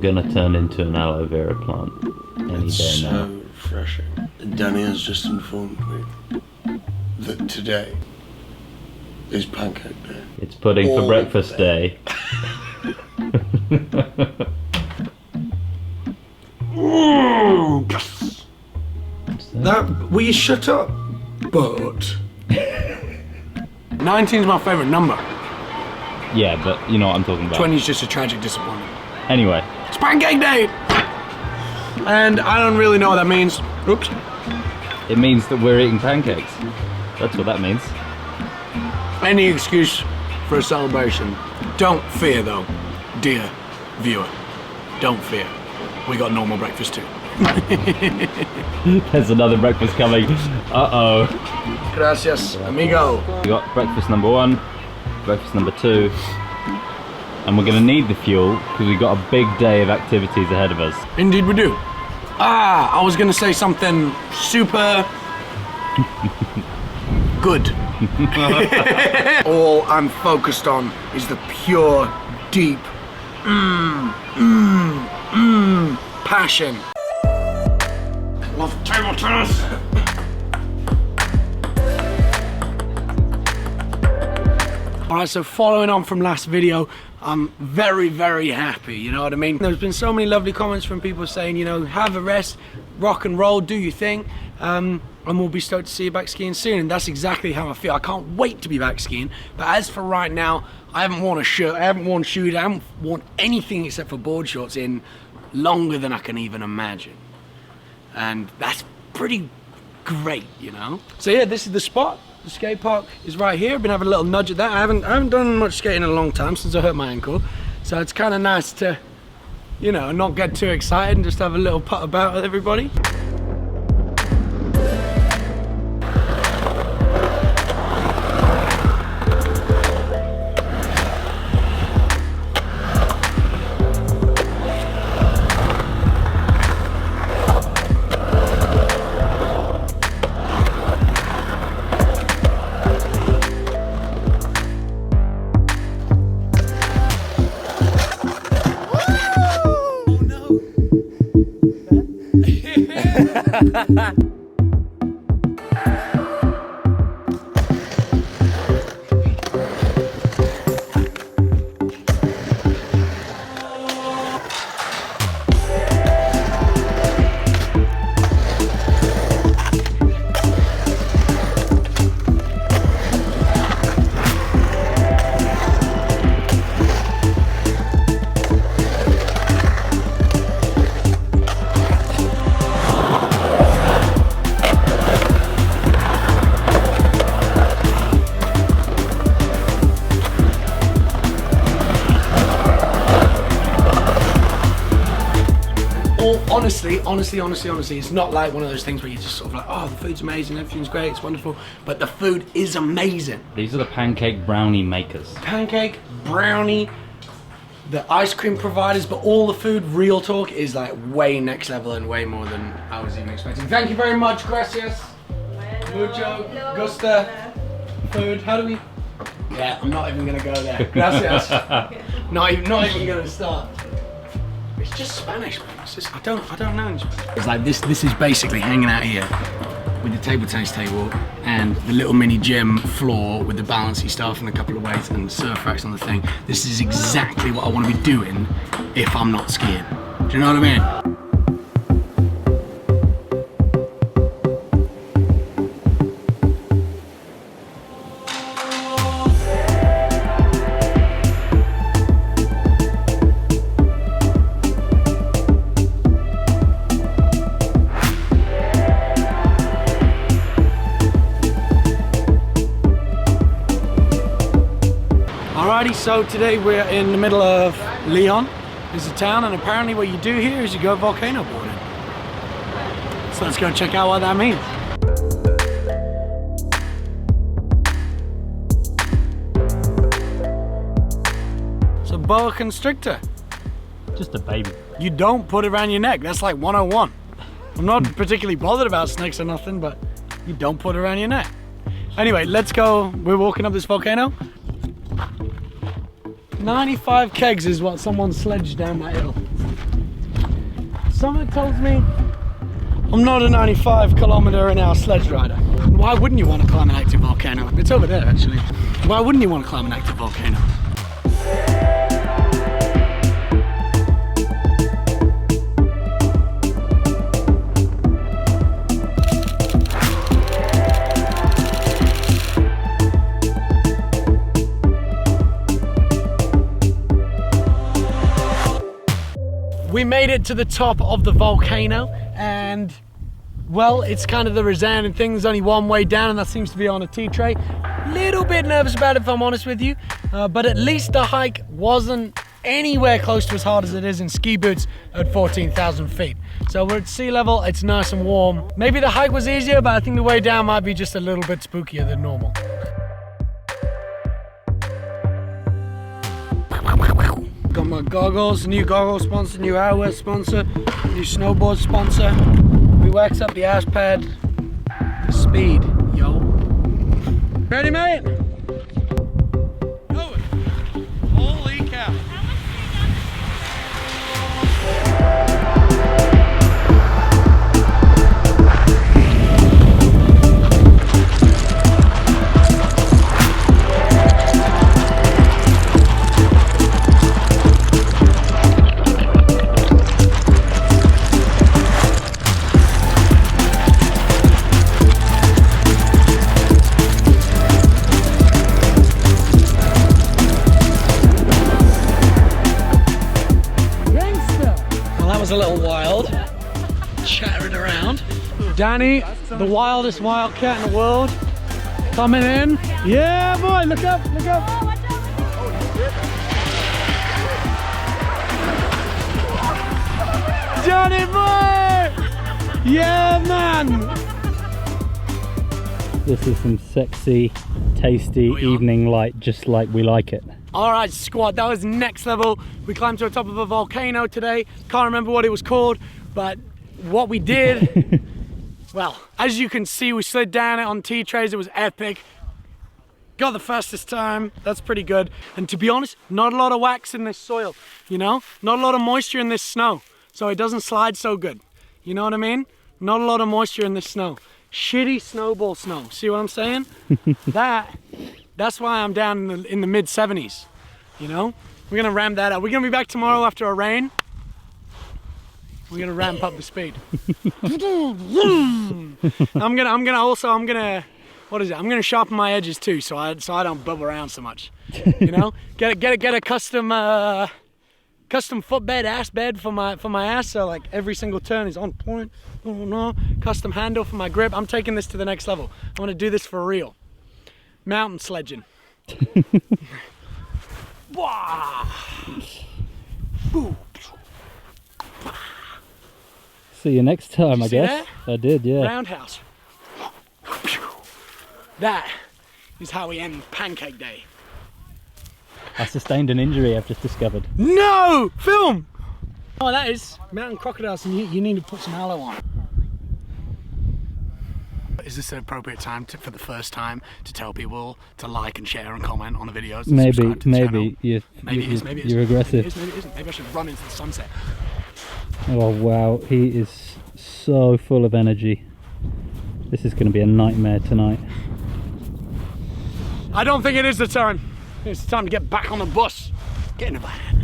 gonna turn into an aloe vera plant any day now. So refreshing. Danny has just informed me that today is pancake day. It's pudding for breakfast day. Ooh, yes. That, will you shut up? But 19 is my favourite number. Yeah, but you know what I'm talking about. 20 is just a tragic disappointment. Anyway. It's pancake day! And I don't really know what that means. Oops. It means that we're eating pancakes. That's what that means. Any excuse for a celebration. Don't fear though, dear viewer. Don't fear. We got normal breakfast too. There's another breakfast coming. Uh-oh. Gracias, amigo. We got breakfast number 1, breakfast number 2, and we're gonna need the fuel because we've got a big day of activities ahead of us. Indeed we do. I was gonna say something super good. All I'm focused on is the pure, deep, passion. I love table tennis. Alright, so following on from last video, I'm very, very happy, you know what I mean? There's been so many lovely comments from people saying, you know, have a rest, rock and roll, do your thing, and we'll be stoked to see you back skiing soon, and that's exactly how I feel. I can't wait to be back skiing, but as for right now, I haven't worn a shirt, I haven't worn shoes, I haven't worn anything except for board shorts in longer than I can even imagine. And that's pretty great, you know? So yeah, this is the spot. The skate park is right here. I've been having a little nudge at that. I haven't done much skating in a long time since I hurt my ankle. So it's kind of nice to, you know, not get too excited and just have a little putt about with everybody. Honestly, it's not like one of those things where you're just sort of like, oh, the food's amazing, everything's great, it's wonderful, but the food is amazing. These are the pancake brownie makers. Pancake, brownie, the ice cream providers, but all the food, real talk, is like way next level and way more than I was even expecting. Thank you very much, gracias. Mucho, gusta, food, how do we? Yeah, I'm not even gonna go there. Gracias. not even gonna start. It's just Spanish, man. It's just, I don't know in Spanish. It's like this is basically hanging out here with the table tennis table and the little mini gym floor with the balancy stuff and a couple of weights and surf racks on the thing. This is exactly what I want to be doing if I'm not skiing. Do you know what I mean? Alrighty, so today we're in the middle of Leon. It's a town, and apparently what you do here is you go volcano boarding. So let's go check out what that means. It's a boa constrictor. Just a baby. You don't put it around your neck. That's like 101. I'm not particularly bothered about snakes or nothing, but you don't put it around your neck. Anyway, let's go. We're walking up this volcano. 95 kegs is what someone sledged down my hill. Something tells me I'm not a 95-kilometer-an-hour sledge rider. Why wouldn't you want to climb an active volcano? It's over there, actually. Why wouldn't you want to climb an active volcano? We made it to the top of the volcano, and well, it's kind of the resounding thing. There's only one way down, and that seems to be on a tea tray. Little bit nervous about it, if I'm honest with you, but at least the hike wasn't anywhere close to as hard as it is in ski boots at 14,000 feet. So we're at sea level, it's nice and warm. Maybe the hike was easier, but I think the way down might be just a little bit spookier than normal. Got my goggles, new goggle sponsor, new eyewear sponsor, new snowboard sponsor. We waxed up the ash pad. Speed, yo. Ready, mate? Go it. Holy cow. A little wild, chattering around. Danny, the wildest wildcat in the world, coming in. Yeah, boy, look up, look up. Oh, watch out, Johnny boy! Yeah, man! This is some sexy, tasty evening light, just like we like it. All right, squad, that was next level. We climbed to the top of a volcano today. Can't remember what it was called, but what we did, well, as you can see, we slid down it on tea trays. It was epic. Got the fastest time. That's pretty good. And to be honest, not a lot of wax in this soil, you know? Not a lot of moisture in this snow, so it doesn't slide so good. You know what I mean? Not a lot of moisture in this snow. Shitty snowball snow. See what I'm saying? That's why I'm down in the mid 70s, you know? We're gonna ramp that up. We're gonna be back tomorrow after a rain. We're gonna ramp up the speed. I'm gonna sharpen my edges too, so I don't bubble around so much. You know? Get a custom footbed, ass bed for my ass, so like every single turn is on point. Oh no. Custom handle for my grip. I'm taking this to the next level. I wanna do this for real. Mountain sledging. See you next time, I guess. That? I did, yeah. Roundhouse. That is how we end Pancake Day. I sustained an injury, I've just discovered. No! Film! Oh, that is mountain crocodiles, and you need to put some aloe on. Is this an appropriate time for the first time to tell people to like and share and comment on the videos? And subscribe to the channel? You're aggressive. Maybe it isn't. Maybe I should run into the sunset. Oh wow, he is so full of energy. This is going to be a nightmare tonight. I don't think it is the time. It's time to get back on the bus. Get in the van.